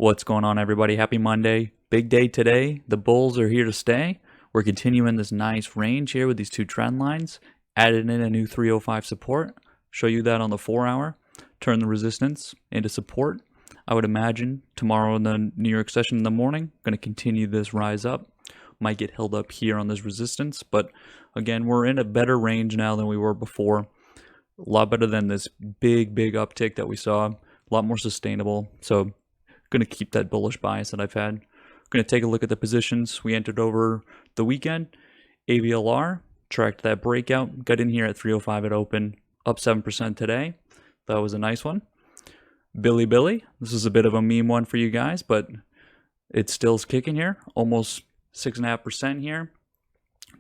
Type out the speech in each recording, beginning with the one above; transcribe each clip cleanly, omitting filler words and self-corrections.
What's going on, everybody? Happy Monday. Big day today. The bulls are here to stay. We're continuing this nice range here with these two trend lines. Added in a new 305 support. Show you that on the 4-hour. Turn the resistance into support. I would imagine tomorrow in the New York session in the morning, going to continue this rise up. Might get held up here on this resistance, but again, we're in a better range now than we were before. A lot better than this big uptick that we saw. A lot more sustainable. So going to keep that bullish bias that I've had. Going to take a look at the positions we entered over the weekend. AVLR, tracked that breakout, got in here at 305 at open, up 7% today. That was a nice one. Billy, this is a bit of a meme one for you guys, but it still's kicking here, almost 6.5% here.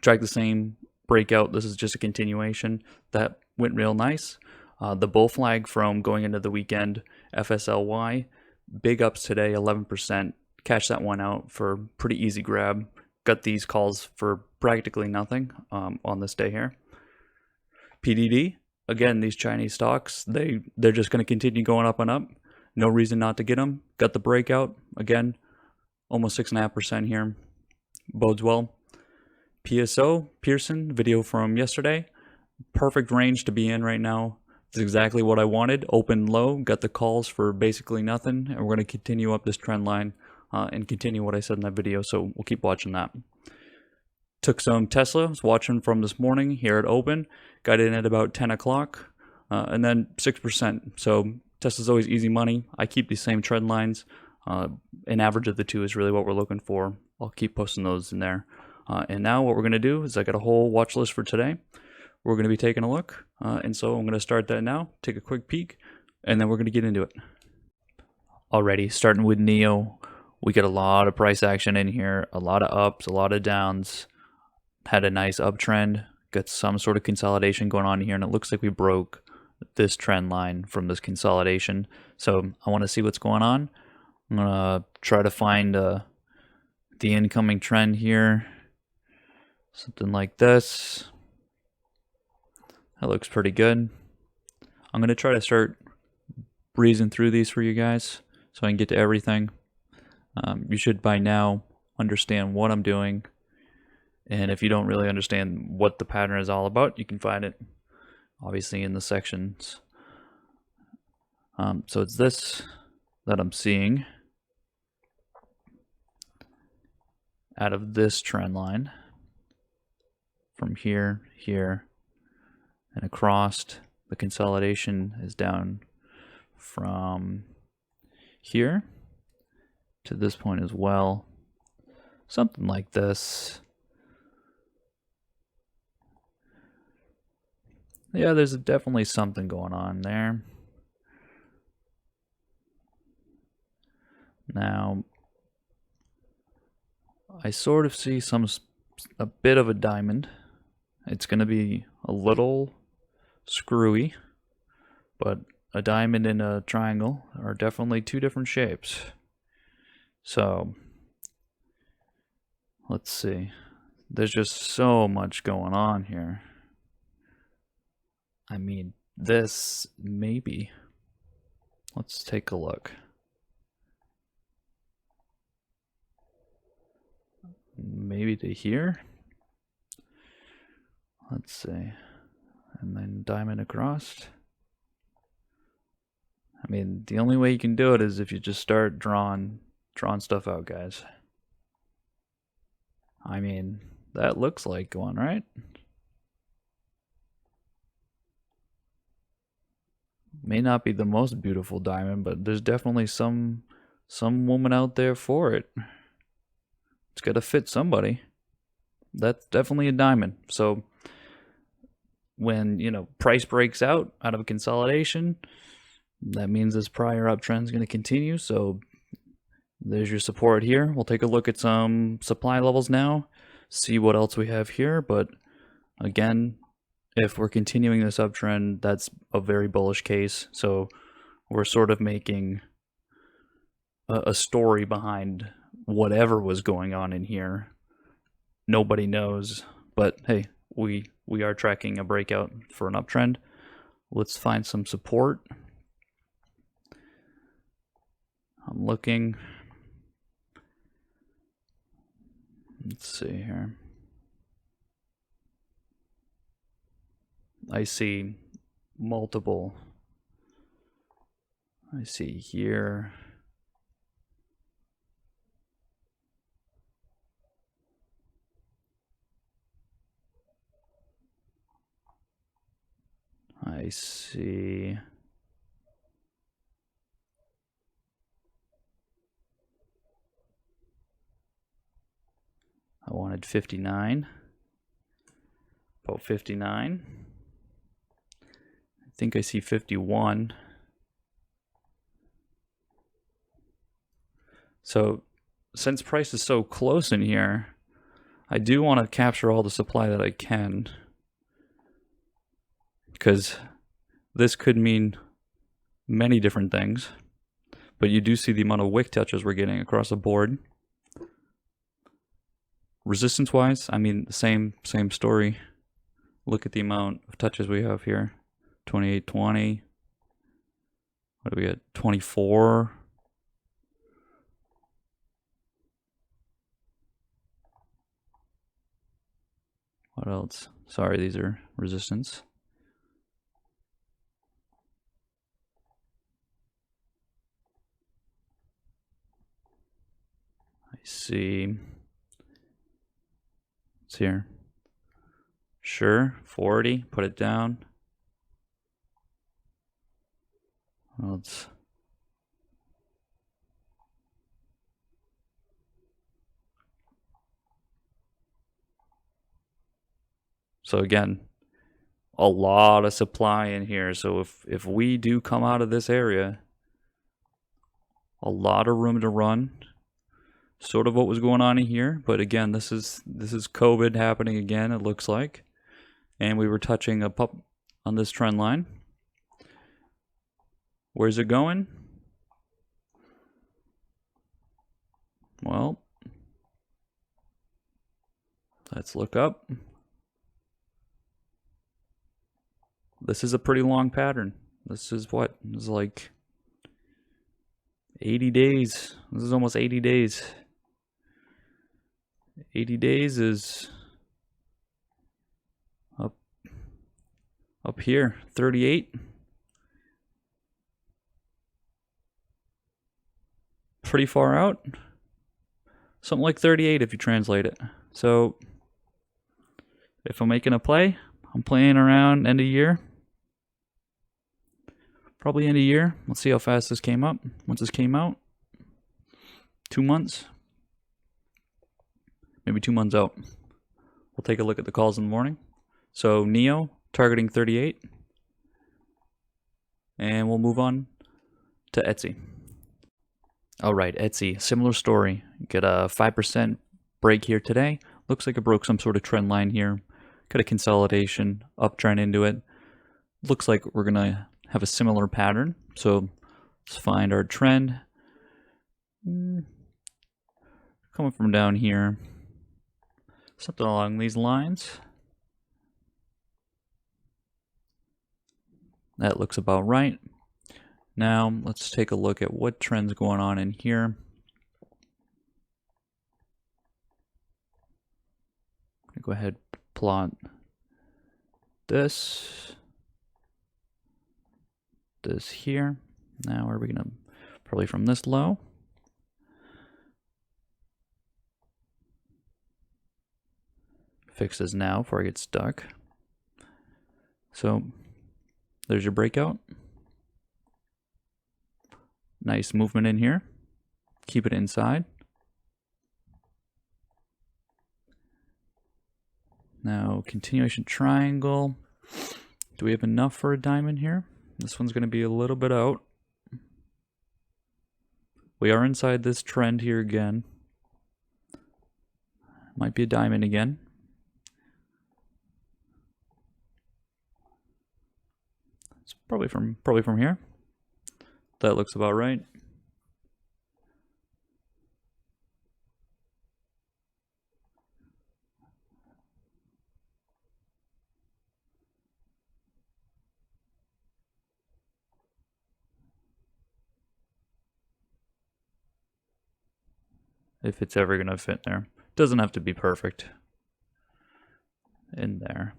Track the same breakout. This is just a continuation. That went real nice. The bull flag from going into the weekend, FSLY, big ups today, 11%. Cash that one out for pretty easy grab. Got these calls for practically nothing on this day here. PDD, again, these Chinese stocks, they're just going to continue going up and up. No reason not to get them. Got the breakout, again, almost 6.5% here. Bodes well. PSO, Pearson, video from yesterday. Perfect range to be in right now. It's exactly what I wanted. Open low, got the calls for basically nothing, and we're going to continue up this trend line and continue what I said in that video, so we'll keep watching that. Took some Tesla, was watching from this morning here at open, got in at about 10 o'clock, and then 6%. So Tesla's always easy money. I keep these same trend lines. An average of the two is really what we're looking for. I'll keep posting those in there. And now what we're going to do is I got a whole watch list for today. We're going to be taking a look, and so I'm going to start that now, take a quick peek, and then we're going to get into it. Alrighty, starting with NEO, we got a lot of price action in here, a lot of ups, a lot of downs, had a nice uptrend, got some sort of consolidation going on here, and it looks like we broke this trend line from this consolidation, so I want to see what's going on. I'm going to try to find the incoming trend here, something like this. That looks pretty good. I'm going to try to start breezing through these for you guys so I can get to everything. You should by now understand what I'm doing. And if you don't really understand what the pattern is all about, you can find it obviously in the sections. So it's this that I'm seeing out of this trend line from here, and across. The consolidation is down from here to this point as well. Something like this. Yeah, there's definitely something going on there. Now, I sort of see a bit of a diamond. It's going to be a little screwy, but a diamond and a triangle are definitely two different shapes. So let's see. There's just so much going on here. I mean, this maybe. Let's take a look. Maybe to here. Let's see. And then diamond across. I mean, the only way you can do it is if you just start drawing stuff out, guys. I mean, that looks like one, right? May not be the most beautiful diamond, but there's definitely some woman out there for it. It's got to fit somebody. That's definitely a diamond. So when, price breaks out of a consolidation, that means this prior uptrend is going to continue. So there's your support here. We'll take a look at some supply levels now, see what else we have here. But again, if we're continuing this uptrend, that's a very bullish case. So we're sort of making a story behind whatever was going on in here. Nobody knows, but hey, we are tracking a breakout for an uptrend. Let's find some support. I'm looking. Let's see here. I see multiple. I see here. I see. I wanted 59. About 59. I think I see 51. So since price is so close in here, I do want to capture all the supply that I can, because this could mean many different things. But you do see the amount of wick touches we're getting across the board. Resistance wise, I mean, the same story. Look at the amount of touches we have here. 28.20. What do we get? 24. What else? Sorry, these are resistance. I see. It's here. Sure, 40. Put it down. Well, it's so again, a lot of supply in here. So if we do come out of this area, a lot of room to run. Sort of what was going on in here, but again, this is COVID happening again, it looks like. And we were touching up on this trend line. Where's it going? Well, let's look up. This is a pretty long pattern. This is what? This is like 80 days. This is almost 80 days. 80 days is up here, 38. Pretty far out. Something like 38 if you translate it. So if I'm making a play, I'm playing around end of year. Probably end of year. Let's see how fast this came up. Once this came out, 2 months. Maybe 2 months out. We'll take a look at the calls in the morning. So Neo targeting 38. And we'll move on to Etsy. All right, Etsy, similar story. Get a 5% break here today. Looks like it broke some sort of trend line here. Got a consolidation, uptrend into it. Looks like we're gonna have a similar pattern. So let's find our trend. Coming from down here. Something along these lines. That looks about right. Now let's take a look at what trend's going on in here. Go ahead, plot this here. Now are we gonna probably from this low? Fix this now before I get stuck. So there's your breakout. Nice movement in here. Keep it inside. Now continuation triangle. Do we have enough for a diamond here? This one's going to be a little bit out. We are inside this trend here again. Might be a diamond again. It's probably from here. That looks about right. if it's ever going to fit there. Doesn't have to be perfect in there.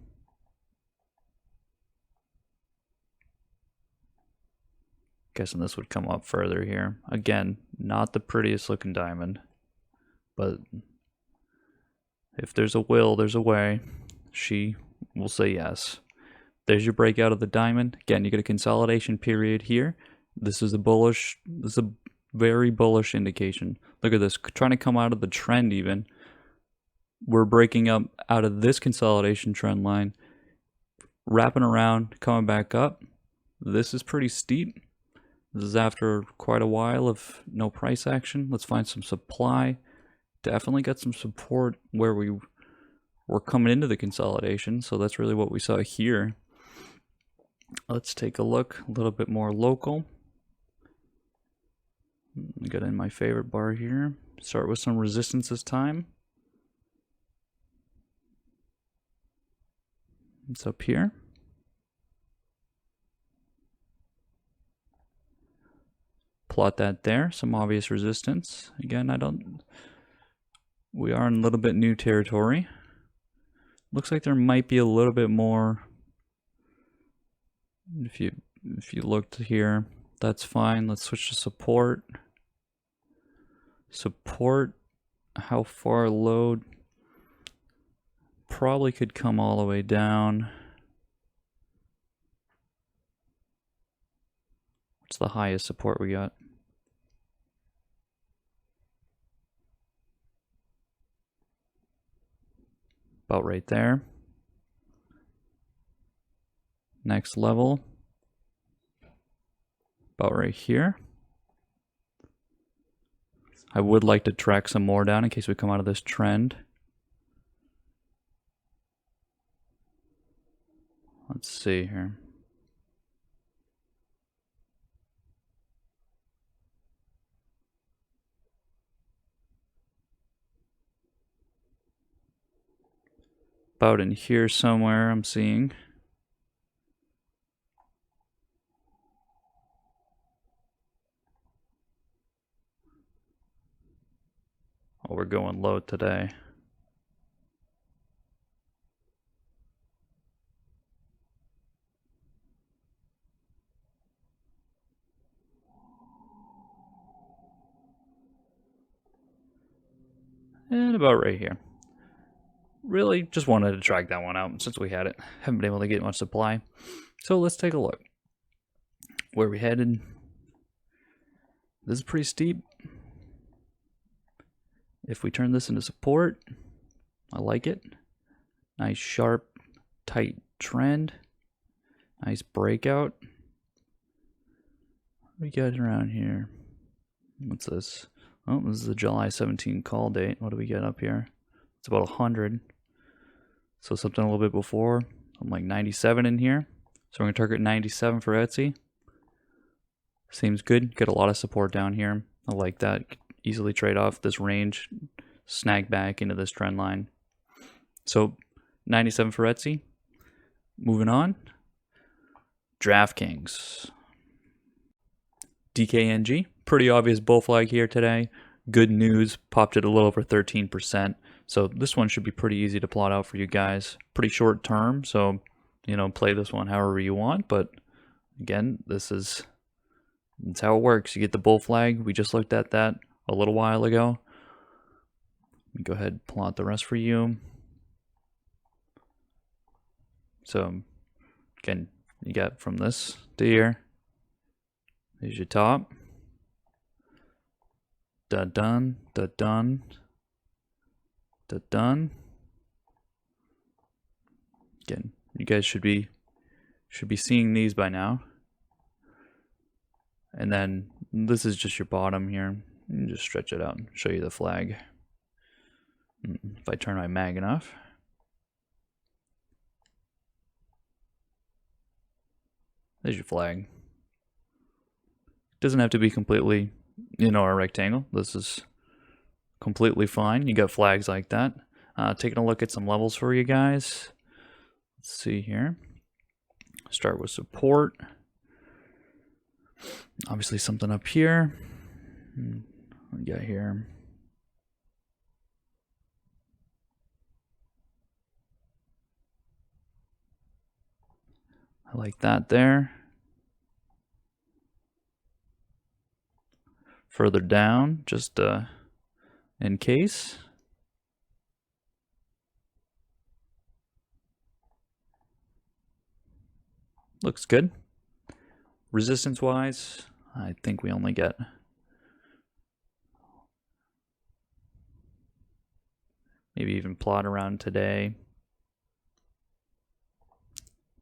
Guessing this would come up further here. Again, not the prettiest looking diamond, but if there's a will, there's a way. She will say yes. There's your breakout of the diamond. Again, you get a consolidation period here. This is a very bullish indication. Look at this, trying to come out of the trend even. We're breaking up out of this consolidation trend line, wrapping around, coming back up. This is pretty steep. This is after quite a while of no price action. Let's find some supply. Definitely got some support where we were coming into the consolidation. So that's really what we saw here. Let's take a look a little bit more local. Got in my favorite bar here. Start with some resistance this time. It's up here. Plot that there, some obvious resistance. Again, we are in a little bit new territory. Looks like there might be a little bit more. If you looked here, that's fine. Let's switch to support. Support, how far load? Probably could come all the way down. What's the highest support we got? About right there. Next level. About right here. I would like to track some more down in case we come out of this trend. Let's see here. About in here somewhere, I'm seeing. Oh, we're going low today. And about right here. Really just wanted to track that one out since we had it. Haven't been able to get much supply. So let's take a look. Where we headed? This is pretty steep. If we turn this into support, I like it. Nice, sharp, tight trend. Nice breakout. What do we got around here? What's this? Oh, this is the July 17 call date. What do we get up here? It's about 100. So something a little bit before. I'm like 97 in here. So we're going to target 97 for Etsy. Seems good. Get a lot of support down here. I like that. Easily trade off this range. Snag back into this trend line. So 97 for Etsy. Moving on. DraftKings. DKNG. Pretty obvious bull flag here today. Good news. Popped it a little over 13%. So this one should be pretty easy to plot out for you guys. Pretty short term. So, play this one however you want. But again, that's how it works. You get the bull flag. We just looked at that a little while ago. Go ahead and plot the rest for you. So again, you got from this to here. There's your top. Done. Again, you guys should be seeing these by now. And then this is just your bottom here. You can just stretch it out and show you the flag. If I turn my mag enough. There's your flag. Doesn't have to be completely, a rectangle. This is completely fine. You got flags like that. Taking a look at some levels for you guys. Let's see here. Start with support. Obviously something up here. What do we got here? I like that there. Further down, just in case. Looks good. Resistance wise, I think we only get maybe even plot around today.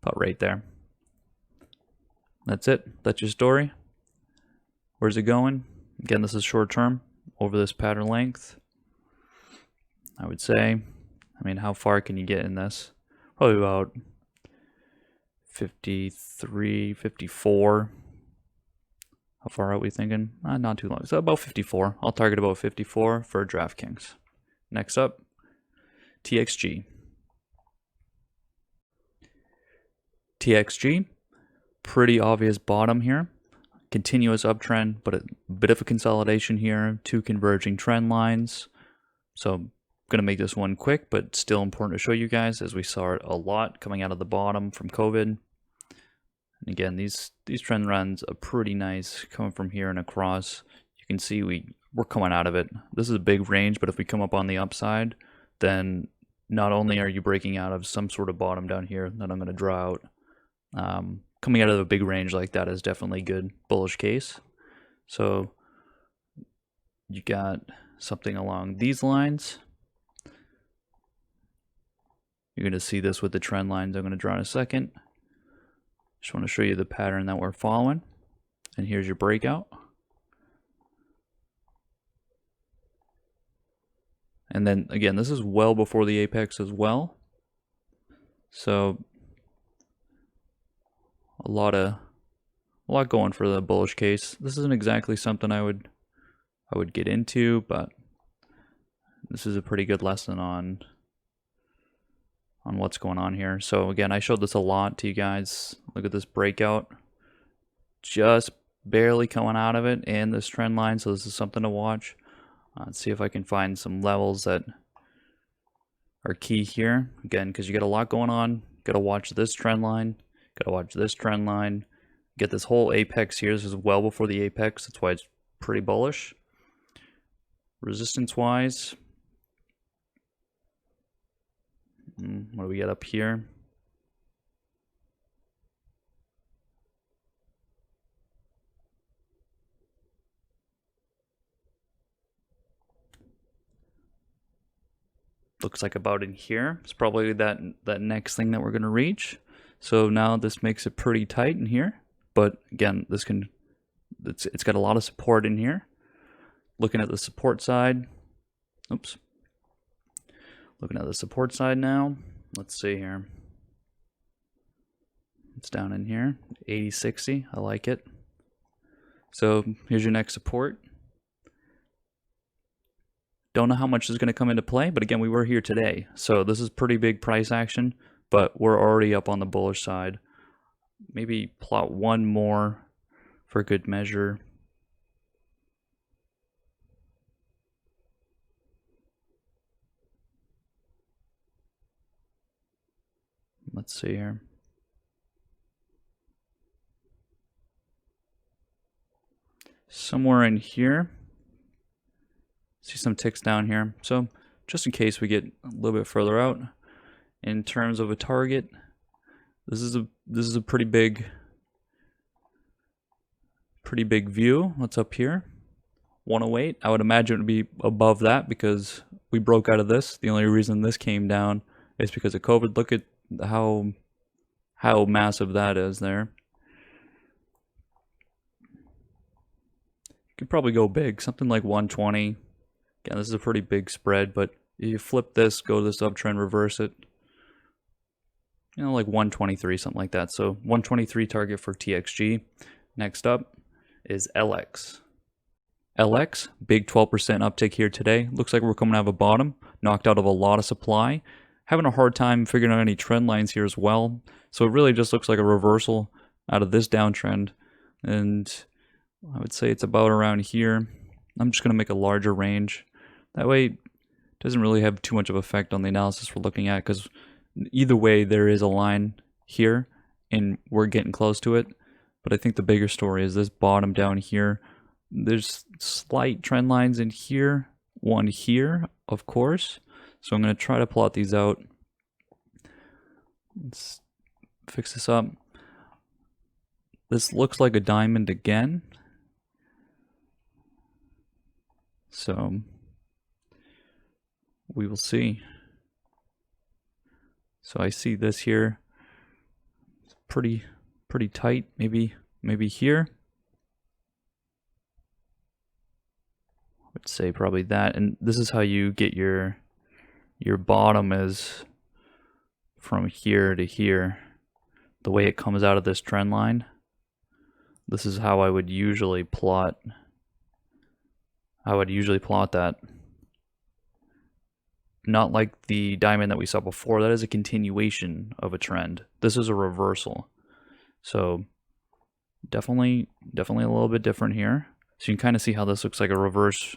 About right there. That's it. That's your story. Where's it going? Again, this is short term over this pattern length. I would say, I mean, how far can you get in this? Probably about 53, 54. How far out are we thinking? Not too long. So about 54. I'll target about 54 for DraftKings. Next up, TXG. TXG, pretty obvious bottom here. Continuous uptrend, but a bit of a consolidation here. Two converging trend lines. So I'm going to make this one quick, but still important to show you guys, as we saw it a lot coming out of the bottom from COVID. And again, these trend runs are pretty nice coming from here and across. You can see we're coming out of it. This is a big range, but if we come up on the upside, then not only are you breaking out of some sort of bottom down here that I'm going to draw out, coming out of a big range like that is definitely good bullish case. So you got something along these lines. You're going to see this with the trend lines I'm going to draw in a second. Just want to show you the pattern that we're following. And here's your breakout. And then again, this is well before the apex as well. So a lot going for the bullish case. This isn't exactly something I would get into, but this is a pretty good lesson on what's going on here. So again, I showed this a lot to you guys. Look at this breakout, just barely coming out of it in this trend line. So this is something to watch. Let's see if I can find some levels that are key here. Again, because you got a lot going on. Got to watch this trend line. Got to watch this trend line. Get this whole apex here. This is well before the apex. That's why it's pretty bullish. Resistance wise, what do we get up here? Looks like about in here. It's probably that next thing that we're going to reach. So now this makes it pretty tight in here. But again, it's got a lot of support in here. Looking at the support side. Oops. Looking at the support side now. Let's see here. It's down in here. 80-60. I like it. So here's your next support. Don't know how much is going to come into play, but again, we were here today. So this is pretty big price action, but we're already up on the bullish side. Maybe plot one more for good measure. Let's see here. Somewhere in here. See some ticks down here. So just in case we get a little bit further out, in terms of a target, this is a pretty big view. What's up here? 108. I would imagine it would be above that because we broke out of this. The only reason this came down is because of COVID. Look at how massive that is there. You could probably go big, something like 120. Again, this is a pretty big spread, but if you flip this, go to this uptrend, reverse it, you know, like 123, something like that. So 123 target for TXG. Next up is LX. LX, big 12% uptick here today. Looks like we're coming out of a bottom, knocked out of a lot of supply. Having a hard time figuring out any trend lines here as well. So it really just looks like a reversal out of this downtrend. And I would say it's about around here. I'm just going to make a larger range. That way it doesn't really have too much of effect on the analysis we're looking at, because either way there is a line here and we're getting close to it. But I think the bigger story is this bottom down here. There's slight trend lines in here, one here, of course. So I'm going to try to plot these out. Let's fix this up. This looks like a diamond again. So we will see. So I see this here. It's pretty tight. Maybe here. I would say probably that. And this is how you get your bottom is from here to here. The way it comes out of this trend line. This is how I would usually plot. That. Not like the diamond that we saw before. That is a continuation of a trend. This is a reversal. So definitely a little bit different here. So you can kind of see how this looks like a reverse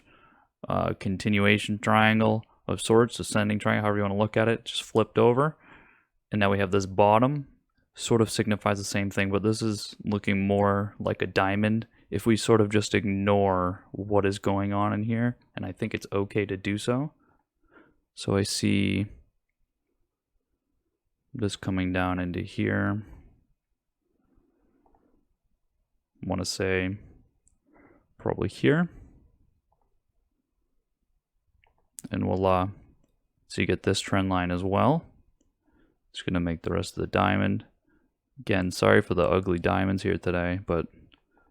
continuation triangle of sorts, ascending triangle, however you want to look at it, just flipped over. And now we have this bottom, sort of signifies the same thing, but this is looking more like a diamond if we sort of just ignore what is going on in here, and I think it's okay to do so. So I see this coming down into here. I want to say probably here. And voila. So you get this trend line as well. It's going to make the rest of the diamond. Again, sorry for the ugly diamonds here today, but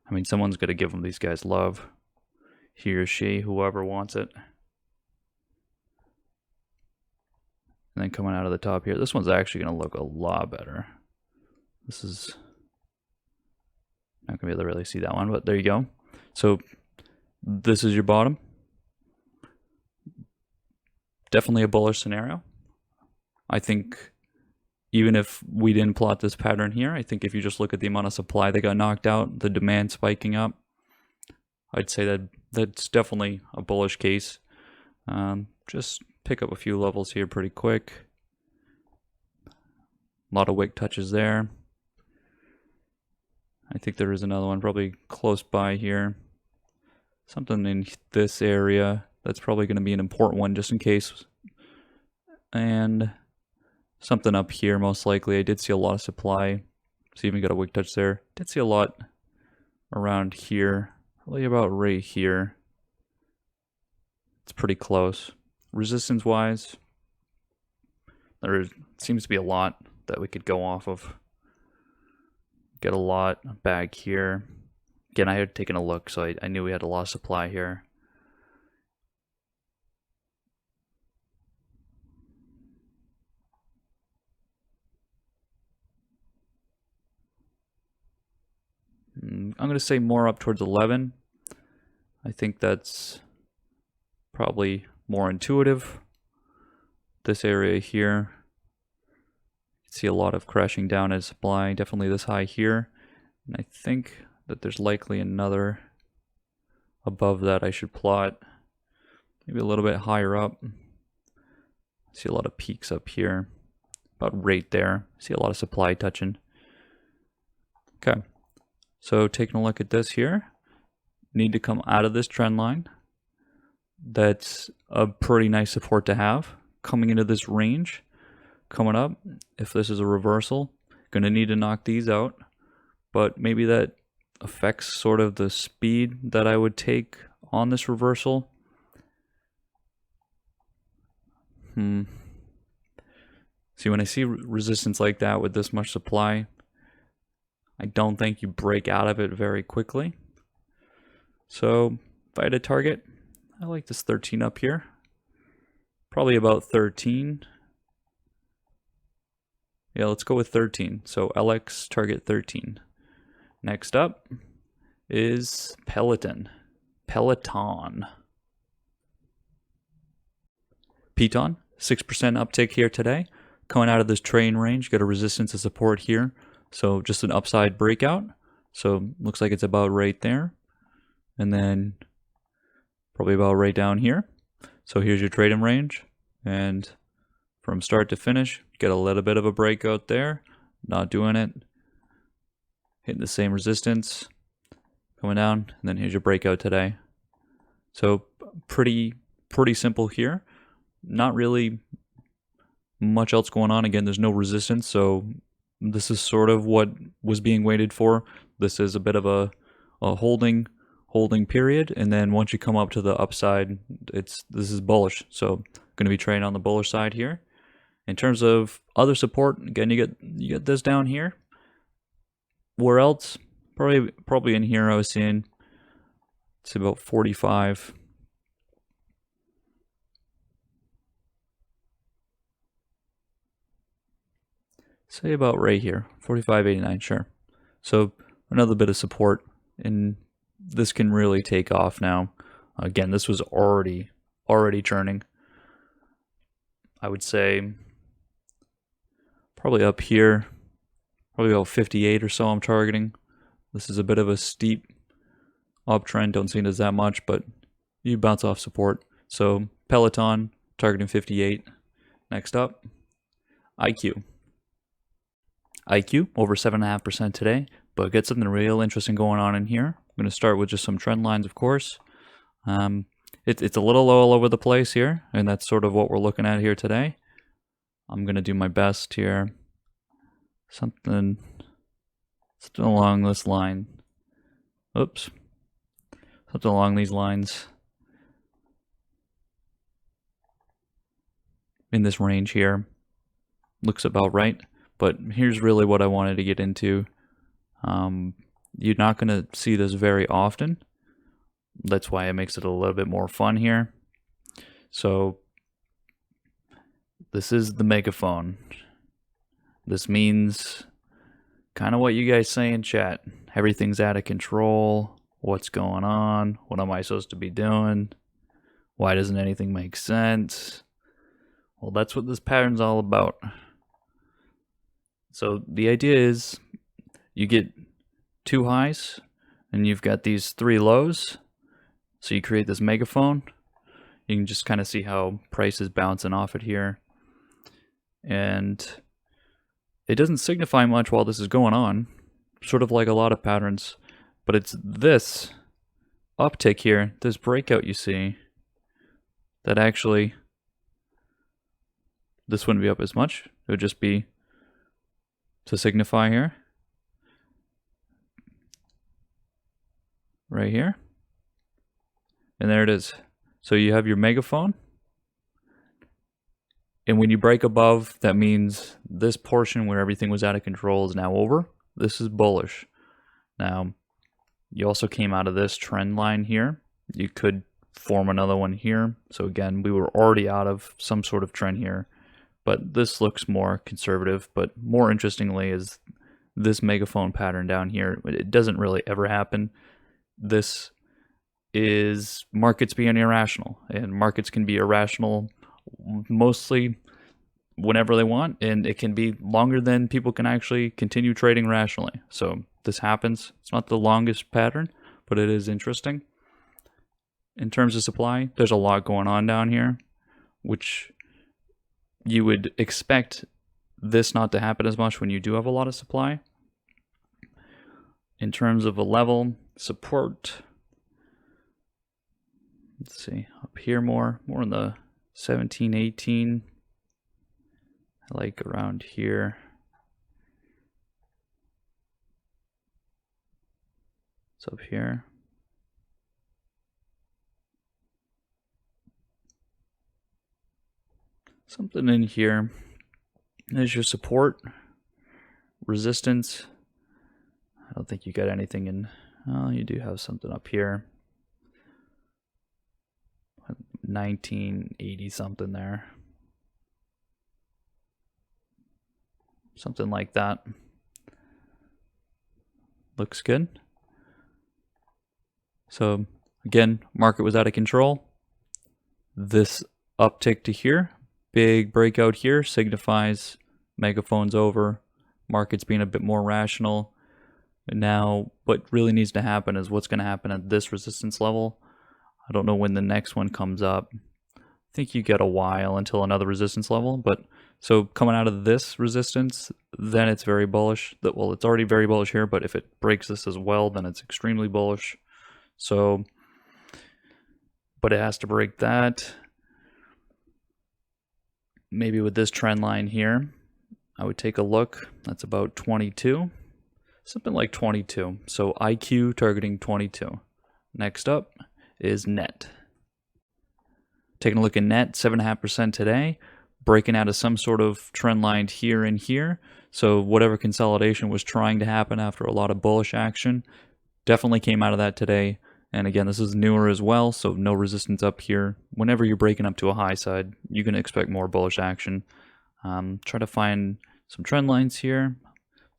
I mean, someone's going to give them these guys love. He or she, whoever wants it. And then coming out of the top here, this one's actually going to look a lot better. This is not going to be able to really see that one, but there you go. So this is your bottom. Definitely a bullish scenario. I think even if we didn't plot this pattern here, I think if you just look at the amount of supply that got knocked out, the demand spiking up, I'd say that that's definitely a bullish case. Just pick up a few levels here pretty quick. A lot of wick touches there. I think there is another one probably close by here. Something in this area. That's probably going to be an important one just in case. And something up here most likely. I did see a lot of supply. So even got a wick touch there. Did see a lot around here. Probably about right here. It's pretty close. Resistance wise, there seems to be a lot that we could go off of. Get a lot back here. Again, I had taken a look, so I knew we had a lot of supply here. I'm going to say more up towards 11. I think that's probably more intuitive. This area here, you can see a lot of crashing down as supply, definitely this high here. And I think that there's likely another above that I should plot. Maybe a little bit higher up. I see a lot of peaks up here, about right there. I see a lot of supply touching. Okay, so taking a look at this here, need to come out of this trend line. That's a pretty nice support to have coming into this range. Coming up, if this is a reversal, going to need to knock these out, but maybe that affects sort of the speed that I would take on this reversal. See, when I see resistance like that with this much supply, I don't think you break out of it very quickly. So if I had a target, I like this 13 up here. Probably about 13. Yeah, let's go with 13. So LX target 13. Next up is Peloton. PTON, 6% uptick here today. Coming out of this trailing range, got a resistance and support here. So just an upside breakout. So looks like it's about right there. And then probably about right down here. So here's your trading range. And from start to finish, get a little bit of a breakout there. Not doing it. hitting the same resistance, coming down, and then here's your breakout today. So pretty simple here. Not really much else going on. Again, there's no resistance, so this is sort of what was being waited for. This is a bit of a holding period, and then once you come up to the upside, this is bullish. So going to be trading on the bullish side here. In terms of other support, again, you get this down here. Where else? Probably in here I was seeing it's about 45. Say about right here, 45.89, sure. So another bit of support, and this can really take off now. Again, this was already churning. I would say probably up here, probably about 58 or so I'm targeting. This is a bit of a steep uptrend, don't see it as that much, but you bounce off support. So Peloton, targeting 58. Next up, IQ. IQ, over 7.5% today, but get something real interesting going on in here. I'm going to start with just some trend lines, of course. It's a little all over the place here, and that's sort of what we're looking at here today. I'm going to do my best here. Something along this line. Oops. Something along these lines. In this range here. Looks about right. But here's really what I wanted to get into. You're not going to see this very often. That's why it makes it a little bit more fun here. So this is the megaphone. This means kind of what you guys say in chat. Everything's out of control. What's going on? What am I supposed to be doing? Why doesn't anything make sense? Well, that's what this pattern's all about. So the idea is you get two highs and you've got these three lows. So you create this megaphone. You can just kind of see how price is bouncing off it here. And it doesn't signify much while this is going on, sort of like a lot of patterns. But it's this uptick here, this breakout you see, that actually, this wouldn't be up as much. It would just be to signify here, right here, and there it is. So you have your megaphone, and when you break above, that means this portion where everything was out of control is now over. This is bullish. Now, you also came out of this trend line here. You could form another one here. So again, we were already out of some sort of trend here. But this looks more conservative. But more interestingly is this megaphone pattern down here. It doesn't really ever happen. This is markets being irrational. And markets can be irrational mostly whenever they want. And it can be longer than people can actually continue trading rationally. So this happens. It's not the longest pattern, but it is interesting. In terms of supply, there's a lot going on down here, which you would expect this not to happen as much when you do have a lot of supply. In terms of a level, support, let's see, up here more in the 17, 18, I like around here. It's up here. Something in here. There's your support, resistance. I don't think you got anything in. Oh, you do have something up here. 1980 something there. Something like that. Looks good. So again, market was out of control. This uptick to here. Big breakout here signifies megaphone's over, market's being a bit more rational. And now what really needs to happen is what's going to happen at this resistance level. I don't know when the next one comes up. I think you get a while until another resistance level, but So coming out of this resistance, then it's very bullish. Well, it's already very bullish here, but if it breaks this as well, then it's extremely bullish. So, but it has to break that. Maybe with this trend line here, I would take a look. That's about 22, something like 22. So IQ targeting 22. Next up is net. Taking a look at net, 7.5% today, breaking out of some sort of trend line here and here. So whatever consolidation was trying to happen after a lot of bullish action definitely came out of that today. And again, this is newer as well, so no resistance up here. Whenever you're breaking up to a high side, you can expect more bullish action. Try to find some trend lines here.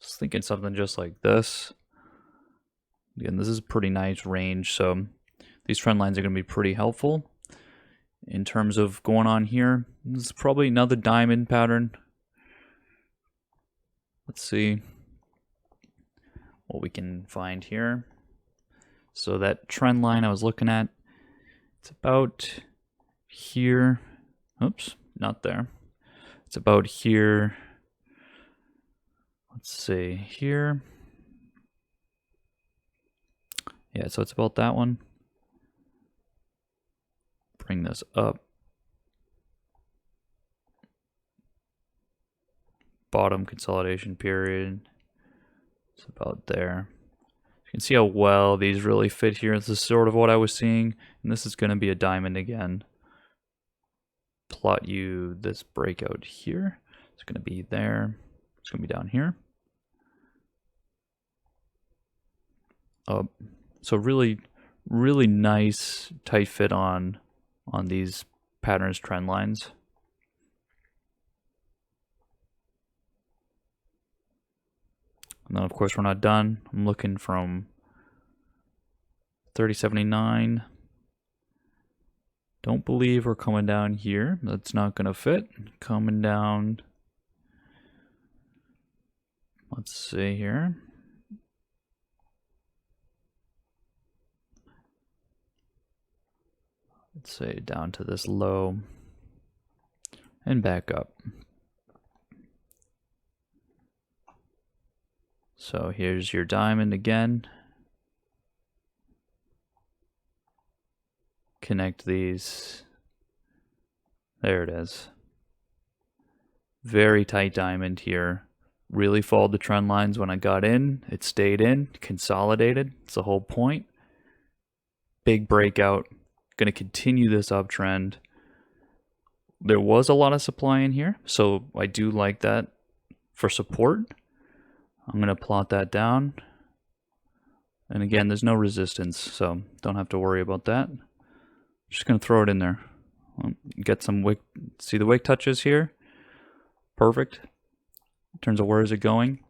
Just thinking something just like this. Again, this is a pretty nice range, so these trend lines are going to be pretty helpful. In terms of going on here, this is probably another diamond pattern. Let's see what we can find here. So that trend line I was looking at, it's about here. Oops, not there. It's about here. Let's see, here. Yeah, so it's about that one. Bring this up. Bottom consolidation period. It's about there. You can see how well these really fit here. This is sort of what I was seeing. And this is going to be a diamond again. Plot you this breakout here. It's going to be there. It's going to be down here. So really nice tight fit on these patterns trend lines. And then of course we're not done. I'm looking from 3079. Don't believe we're coming down here. That's not gonna fit. Coming down. Let's see here. Let's say down to this low and back up. So here's your diamond again. Connect these. There it is. Very tight diamond here. Really followed the trend lines when I got in. It stayed in, consolidated. It's the whole point. Big breakout. Going to continue this uptrend. There was a lot of supply in here, so I do like that for support. I'm going to plot that down. And again, there's no resistance, so don't have to worry about that. Just going to throw it in there. Get some wick. See the wick touches here? Perfect. In terms of where is it going?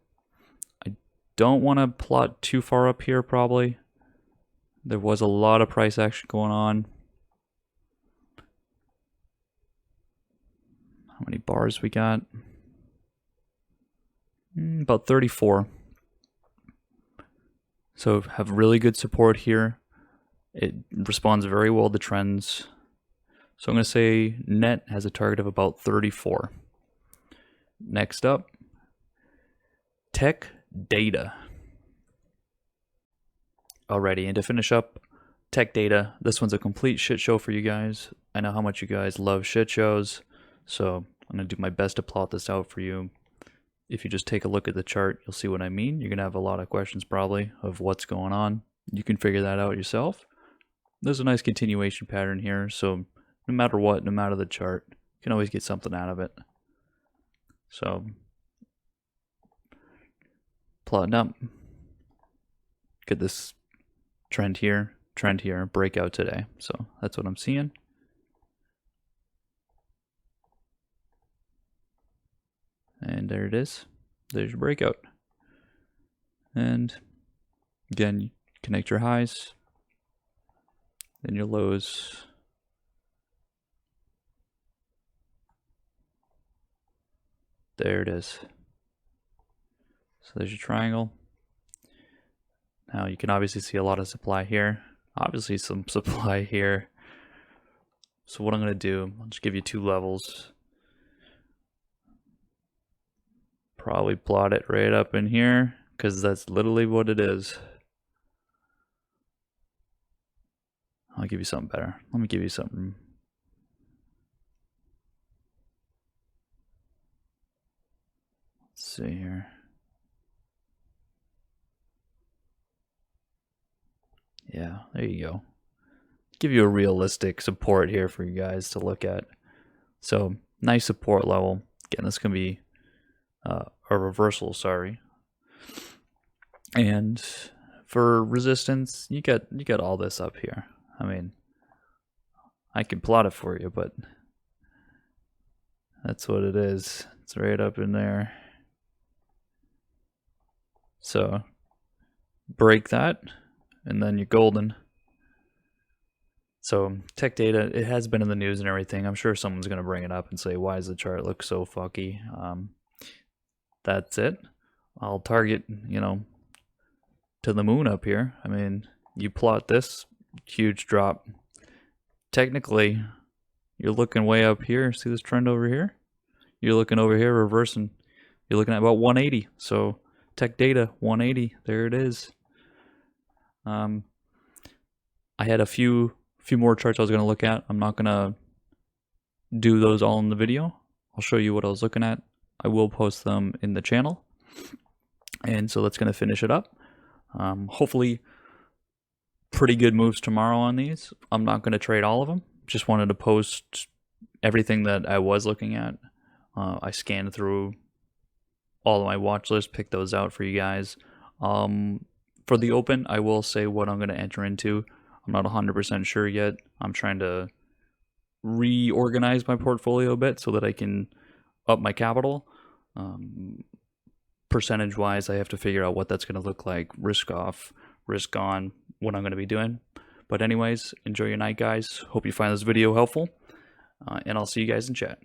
I don't want to plot too far up here, probably. There was a lot of price action going on. How many bars we got? About 34. So have really good support here. It responds very well to trends. So I'm going to say net has a target of about 34. Next up, tech data. Alrighty, and to finish up, tech data. This one's a complete shit show for you guys. I know how much you guys love shit shows, so I'm going to do my best to plot this out for you. If you just take a look at the chart, you'll see what I mean. You're going to have a lot of questions probably of what's going on. You can figure that out yourself. There's a nice continuation pattern here, so no matter what, no matter the chart, you can always get something out of it. So, plotting up. Get this trend here, breakout today. So that's what I'm seeing. And there it is. There's your breakout. And again, you connect your highs, then your lows. There it is. So there's your triangle. Now you can obviously see a lot of supply here. Obviously some supply here. So what I'm going to do, I'll just give you two levels. probably plot it right up in here because that's literally what it is. I'll give you something better. Let me give you something. Let's see here. Yeah, there you go. Give you a realistic support here for you guys to look at. So nice support level. Again, this can be a reversal, sorry. And for resistance, you got all this up here. I mean, I can plot it for you, but that's what it is. It's right up in there. So break that, and then you're golden. So tech data, it has been in the news and everything. I'm sure someone's going to bring it up and say, why does the chart look so fucky? That's it. I'll target, to the moon up here. I mean, you plot this huge drop. Technically, you're looking way up here. See this trend over here? You're looking over here, reversing. You're looking at about 180. So tech data, 180. There it is. I had a few more charts I was going to look at. I'm not going to do those all in the video. I'll show you what I was looking at. I will post them in the channel. And so that's going to finish it up. Hopefully pretty good moves tomorrow on these. I'm not going to trade all of them. Just wanted to post everything that I was looking at. I scanned through all of my watch list, picked those out for you guys. For the open, I will say what I'm going to enter into. I'm not 100% sure yet. I'm trying to reorganize my portfolio a bit so that I can up my capital. Percentage wise, I have to figure out what that's going to look like, risk off, risk on, what I'm going to be doing. But anyways, enjoy your night, guys. Hope you find this video helpful, and I'll see you guys in chat.